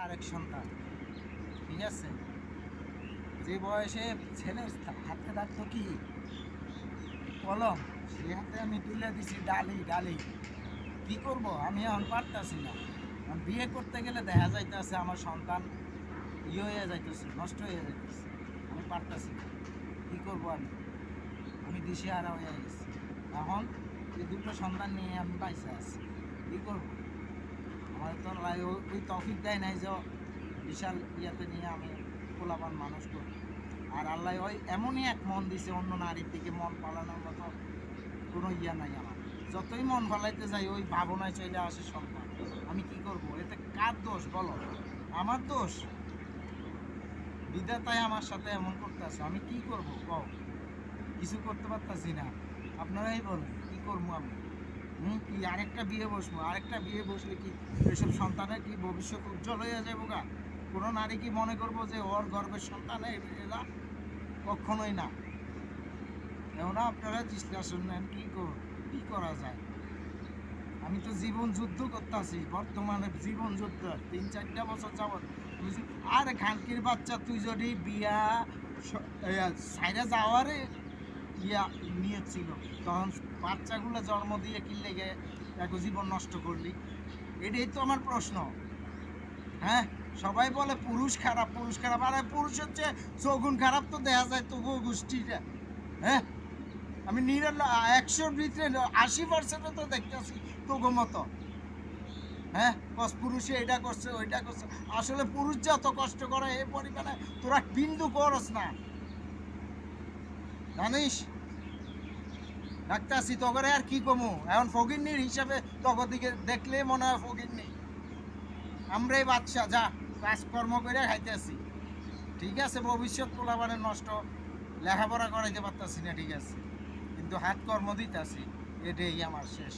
আরেক সন্তান, ঠিক আছে? যে বয়সে ছেলে হাতে রাখতো কি কলম, সে হাতে আমি তুলে দিছি ডালি ডালি। কি করব আমি এখন পারতাছি না। এখন বিয়ে করতে গেলে দেখা যাইতেছে আমার সন্তান হয়ে যাইতেছে, নষ্ট হয়ে যাইতেছে। আমি পারতাছি না। কী করবো আমি? আমি দিশেহারা হয়ে গেছি। এখন এই দুটো সন্তান নিয়ে আমি বাইসে আছি। কী করবো? আমার তো ওই তৌফিক দেয় নাই যে বিশাল ইয়াতে নিয়ে আমি পোলাপান মানুষ করি। আর আল্লাহ ওই এমনই এক মন দিছে, অন্য নারীর দিকে মন পালানোর মতো কোনো ইয়া নাই আমার। যতই মন ফালাইতে যাই ওই ভাবনায় চলে আসে সন্তান। আমি কি করব? এতে কার দোষ বলো? আমার দোষ? বিধাতায় আমার সাথে এমন করতেছে, আমি কি করব কও? কিছু করতে পারতাছি না। আপনারাই বলেন কি করবো আমি? কি আরেকটা বিয়ে বসবো? আরেকটা বিয়ে বসলে কি এসব সন্তানের কি ভবিষ্যৎ উজ্জ্বল হয়ে যাবো গা? কোনো নারী কি মনে করবো যে ওর গর্ভের সন্তান এরা? কখনোই না। এখন আপনারা বিশ্লেষণ নেন কি করা যায়? আমি তো জীবন যুদ্ধ করতেছি, বর্তমানে জীবন যুদ্ধ 3-4টা বছর যাবত। আর খানকির বাচ্চা তুই যদি বিয়া সাইরা যাওয়ারে ইয়া নিয়েছিল, তখন বাচ্চাগুলো জন্ম দিয়ে কি লেগে এক জীবন নষ্ট করলি? এটাই তো আমার প্রশ্ন। হ্যাঁ, সবাই বলে পুরুষ খারাপ পুরুষ খারাপ, আরে পুরুষ হচ্ছে চৌগুণ খারাপ তো দেখা যায় তবুও গোষ্ঠীটা। হ্যাঁ, আমি 100-র ভিতরে 80% তো দেখতেছি তোগো মতো। হ্যাঁ, পুরুষে এটা করছে ওইটা করছে। আসলে পুরুষ যত কষ্ট করে এই পরিমাণে তোরা বিন্দু করস না, জানিস? ডাকতেছি তগরে আর কি কমু? এখন ফকিন্নির হিসাবে তগর দিকে দেখলে মনে হয় ফকিন্নি। আমরাই বাচ্চা, যা কাজকর্ম করে খাইতেছি। ঠিক আছে, ভবিষ্যৎ পোলাপানের নষ্ট, লেখাপড়া করাইতে পারতাছি না, ঠিক আছে, কিন্তু হাত কর্ম দিতেছি, এটাই আমার শেষ।